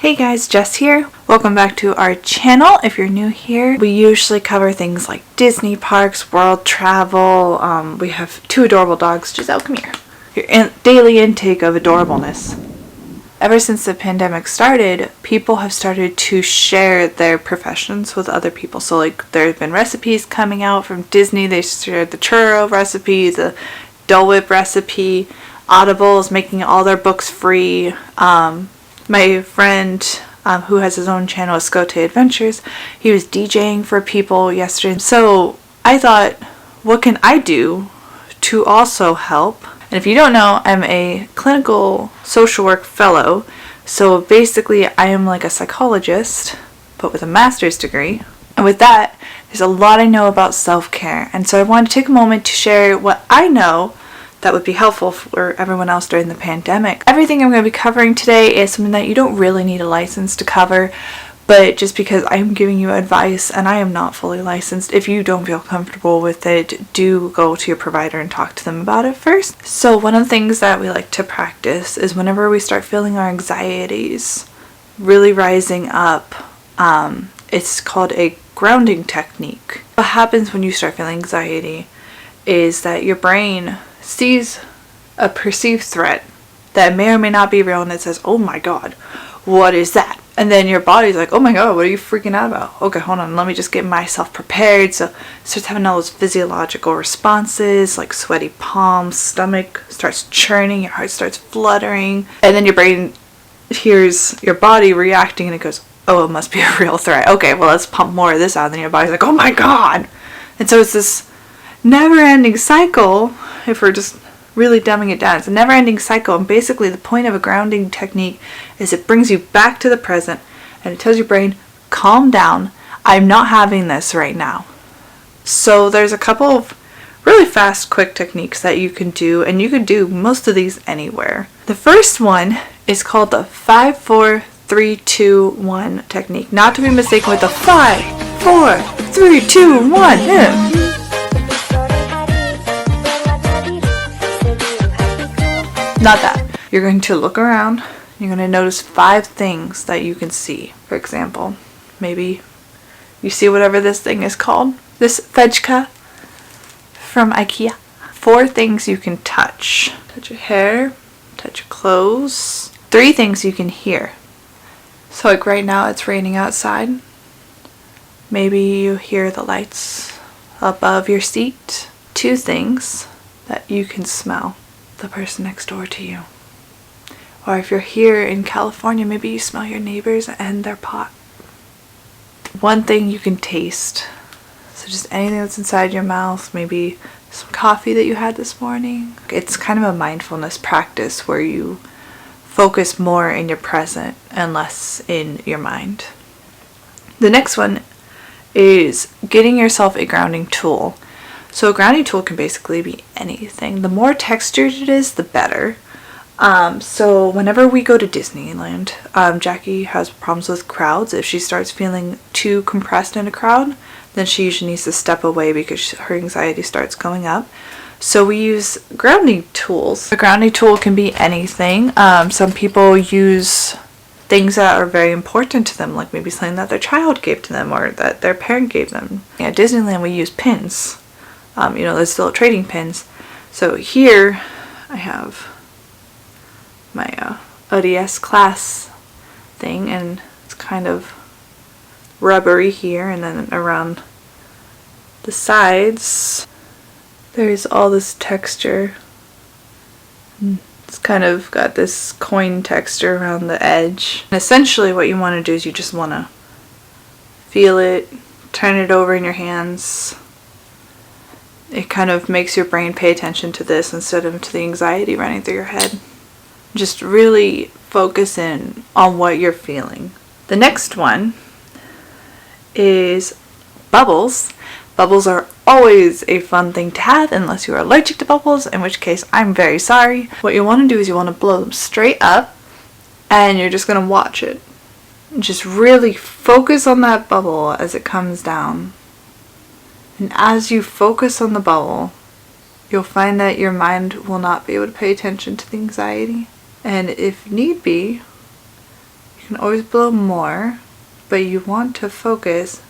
Hey guys, Jess here. Welcome back to our channel. If you're new here, we usually cover things like Disney parks, world travel. We have two adorable dogs. Giselle, come here. Your daily intake of adorableness. Ever since the pandemic started, people have started to share their professions with other people. So like there have been recipes coming out from Disney. They shared the churro recipe, the Dole Whip recipe. Audible is making all their books free. My friend who has his own channel, Escote Adventures, he was DJing for people yesterday. So I thought, what can I do to also help? And if you don't know, I'm a clinical social work fellow. So basically I am like a psychologist, but with a master's degree. And with that, there's a lot I know about self-care. And so I wanted to take a moment to share what I know that would be helpful for everyone else during the pandemic. Everything I'm going to be covering today is something that you don't really need a license to cover, but just because I'm giving you advice and I am not fully licensed, if you don't feel comfortable with it, do go to your provider and talk to them about it first. So one of the things that we like to practice is whenever we start feeling our anxieties really rising up, it's called a grounding technique. What happens when you start feeling anxiety is that your brain sees a perceived threat that may or may not be real, and it says, oh my god, what is that? And then your body's like, oh my god, what are you freaking out about? Okay, hold on, let me just get myself prepared. So it starts having all those physiological responses like sweaty palms, stomach starts churning, your heart starts fluttering, and then your brain hears your body reacting and it goes, oh, it must be a real threat. Okay, well, let's pump more of this out. And then your body's like, oh my god. And so it's this never-ending cycle. If we're just really dumbing it down, it's a never-ending cycle. And basically the point of a grounding technique is it brings you back to the present and it tells your brain, calm down, I'm not having this right now. So there's a couple of really fast, quick techniques that you can do, and you can do most of these anywhere. The first one is called the 5, 4, 3, 2, 1 technique, not to be mistaken with the 5, 4, 3, 2, 1. Not that. You're going to look around. You're going to notice 5 things that you can see. For example, maybe you see whatever this thing is called. This vegka from IKEA. 4 things you can touch. Touch your hair. Touch your clothes. 3 things you can hear. So like right now it's raining outside. Maybe you hear the lights above your seat. 2 things that you can smell. The person next door to you. Or if you're here in California, maybe you smell your neighbors and their pot. 1 thing you can taste. So just anything that's inside your mouth, maybe some coffee that you had this morning. It's kind of a mindfulness practice where you focus more in your present and less in your mind. The next one is getting yourself a grounding tool. So a grounding tool can basically be anything. The more textured it is, the better. So whenever we go to Disneyland, Jackie has problems with crowds. If she starts feeling too compressed in a crowd, then she usually needs to step away because her anxiety starts going up. So we use grounding tools. A grounding tool can be anything. Some people use things that are very important to them, like maybe something that their child gave to them or that their parent gave them. At Disneyland, we use pins. Those little trading pins. So here I have my ODS class thing, and it's kind of rubbery here, and then around the sides there's all this texture. It's kind of got this coin texture around the edge. And essentially what you want to do is you just want to feel it, turn it over in your hands. It kind of makes your brain pay attention to this instead of to the anxiety running through your head. Just really focus in on what you're feeling. The next one is bubbles. Bubbles are always a fun thing to have unless you are allergic to bubbles, in which case I'm very sorry. What you want to do is you want to blow them straight up and you're just going to watch it. Just really focus on that bubble as it comes down. And as you focus on the bubble, you'll find that your mind will not be able to pay attention to the anxiety. And if need be, you can always blow more, but you want to focus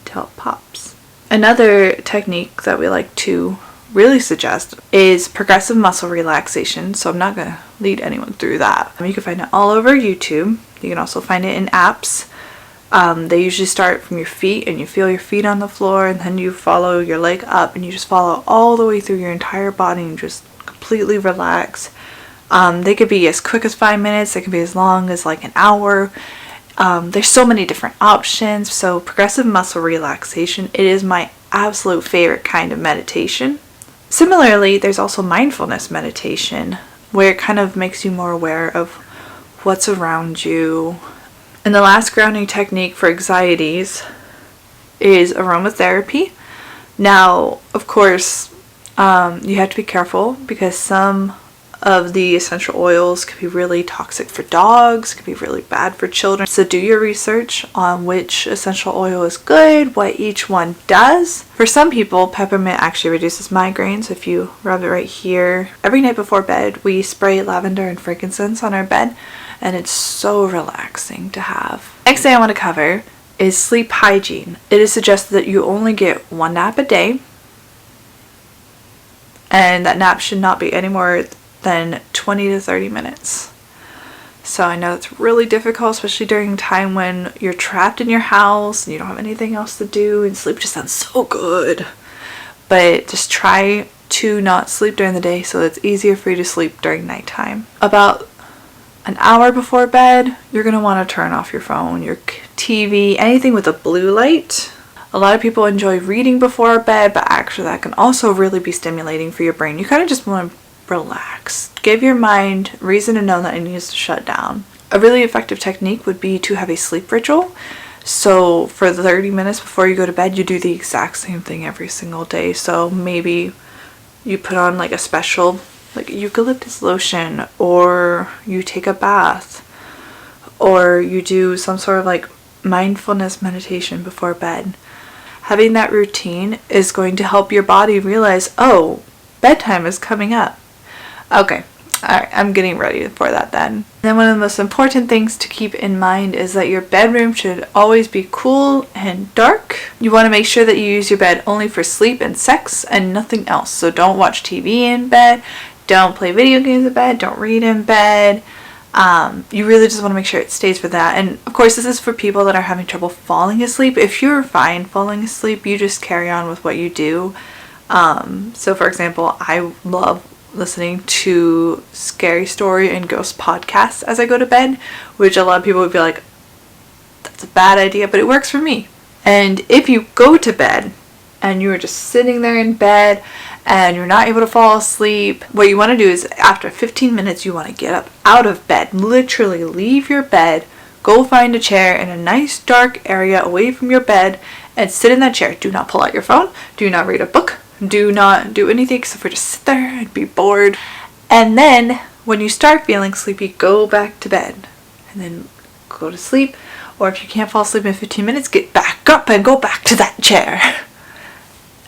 till it pops. Another technique that we like to really suggest is progressive muscle relaxation. So I'm not going to lead anyone through that. You can find it all over YouTube. You can also find it in apps. They usually start from your feet, and you feel your feet on the floor, and then you follow your leg up, and you just follow all the way through your entire body and just completely relax. They could be as quick as 5 minutes. They can be as long as like an hour. There's so many different options. So progressive muscle relaxation, it is my absolute favorite kind of meditation. Similarly, there's also mindfulness meditation, where it kind of makes you more aware of what's around you. And the last grounding technique for anxieties is aromatherapy. Now, of course, you have to be careful because some of the essential oils can be really toxic for dogs, can be really bad for children. So do your research on which essential oil is good, what each one does. For some people, peppermint actually reduces migraines. If you rub it right here, every night before bed, we spray lavender and frankincense on our bed, and it's so relaxing to have. Next thing I want to cover is sleep hygiene. It is suggested that you only get 1 nap a day, and that nap should not be any more than 20 to 30 minutes. So I know it's really difficult, especially during a time when you're trapped in your house and you don't have anything else to do, and sleep just sounds so good. But just try to not sleep during the day so it's easier for you to sleep during nighttime. About an hour before bed, you're going to want to turn off your phone, your TV, anything with a blue light. A lot of people enjoy reading before bed, but actually that can also really be stimulating for your brain. You kind of just want to relax. Give your mind reason to know that it needs to shut down. A really effective technique would be to have a sleep ritual. So for the 30 minutes before you go to bed, you do the exact same thing every single day. So maybe you put on like a special like eucalyptus lotion, or you take a bath, or you do some sort of like mindfulness meditation before bed. Having that routine is going to help your body realize, oh, bedtime is coming up. Okay, alright, I'm getting ready for that then. Then one of the most important things to keep in mind is that your bedroom should always be cool and dark. You want to make sure that you use your bed only for sleep and sex and nothing else. So don't watch TV in bed, don't play video games in bed, don't read in bed. You really just want to make sure it stays for that. And of course, this is for people that are having trouble falling asleep. If you're fine falling asleep, you just carry on with what you do. So for example, I love listening to scary story and ghost podcasts as I go to bed, which a lot of people would be like, that's a bad idea, but it works for me. And if you go to bed and you are just sitting there in bed and you're not able to fall asleep, what you want to do is after 15 minutes, you want to get up out of bed, literally leave your bed, go find a chair in a nice dark area away from your bed and sit in that chair. Do not pull out your phone, do not read a book, do not do anything except for just sit there and be bored. And then when you start feeling sleepy, go back to bed and then go to sleep. Or if you can't fall asleep in 15 minutes, get back up and go back to that chair.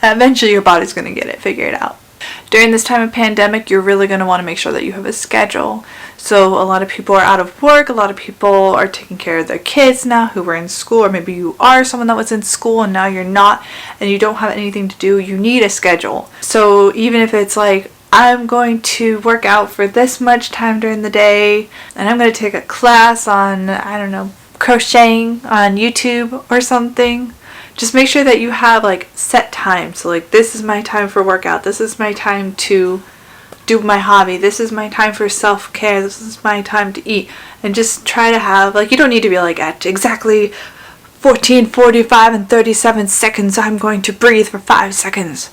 Eventually your body's going to get it figured out. During this time of pandemic, you're really going to want to make sure that you have a schedule. So a lot of people are out of work, a lot of people are taking care of their kids now who were in school, or maybe you are someone that was in school and now you're not and you don't have anything to do. You need a schedule. So even if it's like, I'm going to work out for this much time during the day and I'm going to take a class on, I don't know, crocheting on YouTube or something, just make sure that you have like set time. So like, this is my time for workout, this is my time to do my hobby, this is my time for self-care, this is my time to eat. And just try to have, like, you don't need to be like at exactly 14, 45 and 37 seconds I'm going to breathe for 5 seconds.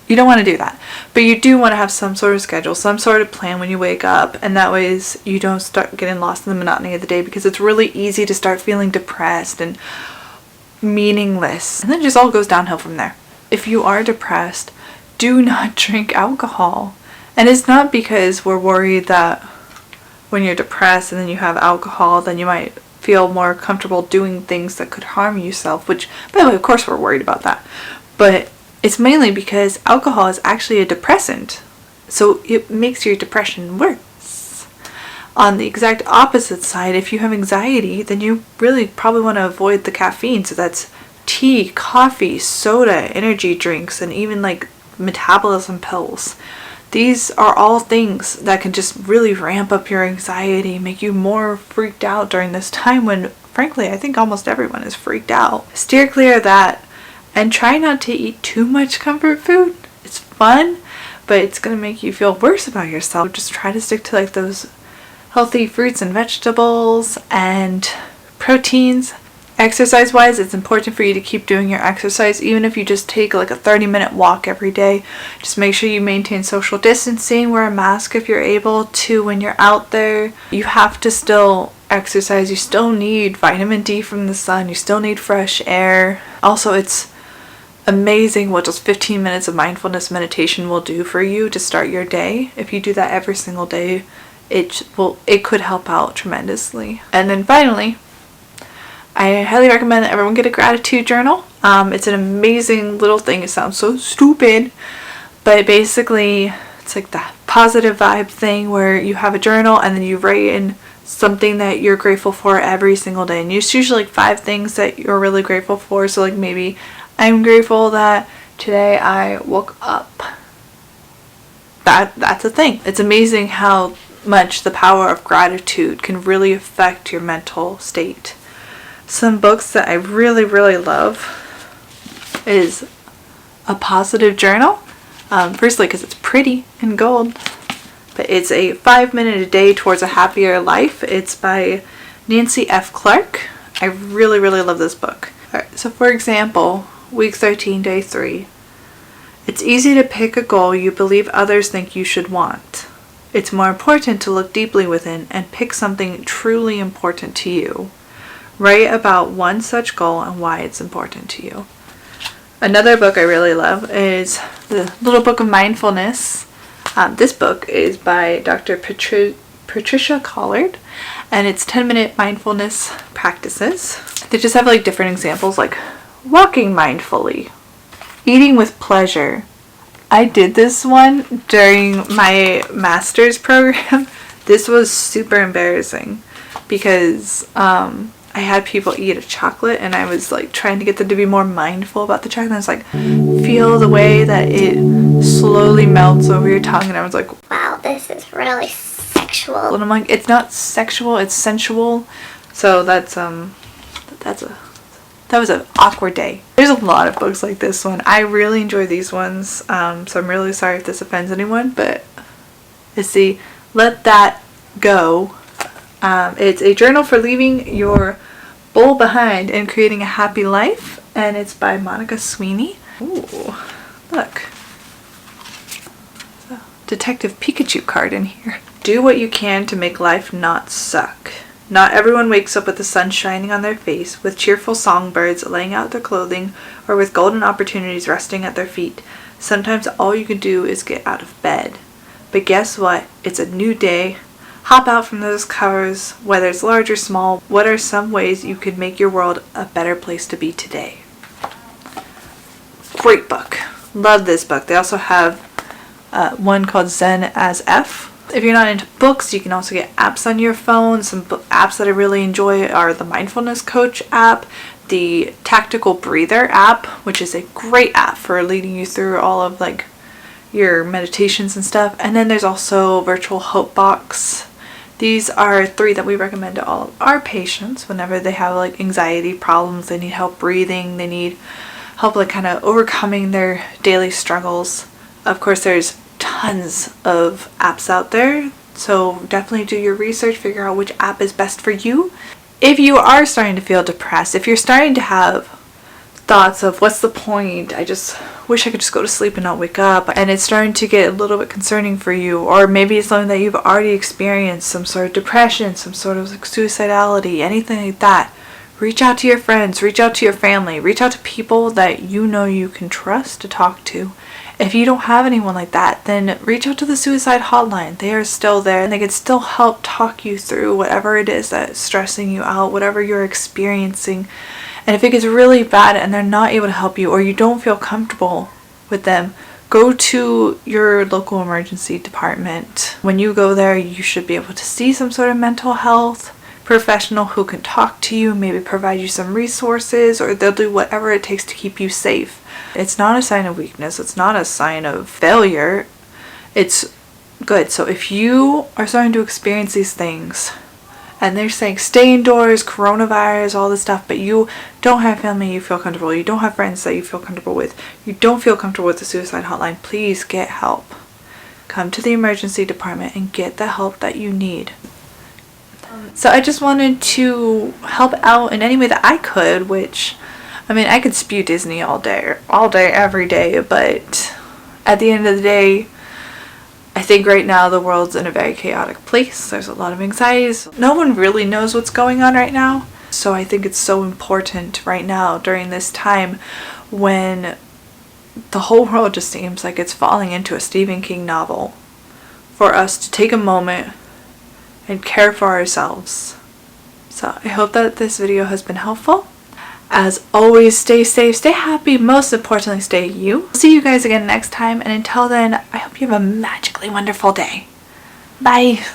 You don't want to do that, but you do want to have some sort of schedule, some sort of plan when you wake up, and that way you don't start getting lost in the monotony of the day, because it's really easy to start feeling depressed and meaningless, and then it just all goes downhill from there. If you are depressed, do not drink alcohol. And it's not because we're worried that when you're depressed and then you have alcohol, then you might feel more comfortable doing things that could harm yourself, which, by the way, of course we're worried about that, but it's mainly because alcohol is actually a depressant, so it makes your depression worse. On the exact opposite side, if you have anxiety, then you really probably want to avoid the caffeine. So that's tea, coffee, soda, energy drinks, and even like metabolism pills. These are all things that can just really ramp up your anxiety, make you more freaked out during this time when, frankly, I think almost everyone is freaked out. Steer clear of that and try not to eat too much comfort food. It's fun, but it's going to make you feel worse about yourself. Just try to stick to like those healthy fruits and vegetables and proteins. Exercise wise, it's important for you to keep doing your exercise, even if you just take like a 30-minute walk every day. Just make sure you maintain social distancing, wear a mask if you're able to when you're out there. You have to still exercise. You still need vitamin D from the sun. You still need fresh air. Also, it's amazing what just 15 minutes of mindfulness meditation will do for you to start your day. If you do that every single day, it could help out tremendously. And then finally, I highly recommend that everyone get a gratitude journal. It's an amazing little thing. It sounds so stupid, but basically it's like that positive vibe thing where you have a journal and then you write in something that you're grateful for every single day. And it's usually like 5 things that you're really grateful for. So like maybe I'm grateful that today I woke up. That's a thing. It's amazing how much the power of gratitude can really affect your mental state. Some books that I really, really love is A Positive Journal. Firstly, because it's pretty and gold, but it's a 5-minute a day towards a happier life. It's by Nancy F. Clark. I really, really love this book. Alright, so for example, week 13, day 3. It's easy to pick a goal you believe others think you should want. It's more important to look deeply within and pick something truly important to you. Write about one such goal and why it's important to you. Another book I really love is The Little Book of Mindfulness. This book is by Dr. Patricia Collard, and it's 10-minute mindfulness practices. They just have like different examples, like walking mindfully, eating with pleasure. I did this one during my master's program. This was super embarrassing because I had people eat a chocolate and I was like trying to get them to be more mindful about the chocolate. And I was like, feel the way that it slowly melts over your tongue. And I was like, wow, this is really sexual. And I'm like, it's not sexual, it's sensual. So that was an awkward day. There's a lot of books like this one. I really enjoy these ones. So I'm really sorry if this offends anyone, but it's the Let That Go. It's a journal for leaving your bowl behind and creating a happy life, and it's by Monica Sweeney. Ooh, look. So, Detective Pikachu card in here. Do what you can to make life not suck. Not everyone wakes up with the sun shining on their face, with cheerful songbirds laying out their clothing, or with golden opportunities resting at their feet. Sometimes all you can do is get out of bed. But guess what? It's a new day. Hop out from those covers, whether it's large or small. What are some ways you could make your world a better place to be today? Great book. Love this book. They also have one called Zen as F. If you're not into books, you can also get apps on your phone. Some apps that I really enjoy are the Mindfulness Coach app, the Tactical Breather app, which is a great app for leading you through all of like your meditations and stuff. And then there's also Virtual Hope Box. These are 3 that we recommend to all of our patients whenever they have like anxiety problems, they need help breathing, they need help like kind of overcoming their daily struggles. Of course, there's tons of apps out there, so definitely do your research, figure out which app is best for you. If you are starting to feel depressed, if you're starting to have thoughts of what's the point, I just wish I could just go to sleep and not wake up, and it's starting to get a little bit concerning for you, or maybe it's something that you've already experienced, some sort of depression, some sort of like suicidality, anything like that, reach out to your friends, reach out to your family, reach out to people that you know you can trust to talk to. If you don't have anyone like that, then reach out to the suicide hotline. They are still there and they can still help talk you through whatever it is that's stressing you out, whatever you're experiencing. And if it gets really bad and they're not able to help you, or you don't feel comfortable with them, go to your local emergency department. When you go there, you should be able to see some sort of mental health professional who can talk to you, maybe provide you some resources, or they'll do whatever it takes to keep you safe. It's not a sign of weakness. It's not a sign of failure. It's good. So if you are starting to experience these things and they're saying stay indoors, coronavirus, all this stuff, but you don't have family you feel comfortable, you don't have friends that you feel comfortable with, you don't feel comfortable with the suicide hotline, please get help. Come to the emergency department and get the help that you need. So I just wanted to help out in any way that I could, which, I mean, I could spew Disney all day, every day, but at the end of the day, I think right now the world's in a very chaotic place. There's a lot of anxieties. No one really knows what's going on right now. So I think it's so important right now during this time when the whole world just seems like it's falling into a Stephen King novel, for us to take a moment and care for ourselves. So I hope that this video has been helpful. As always, stay safe, stay happy, most importantly, stay you. See you guys again next time, and until then, I hope you have a magically wonderful day. Bye.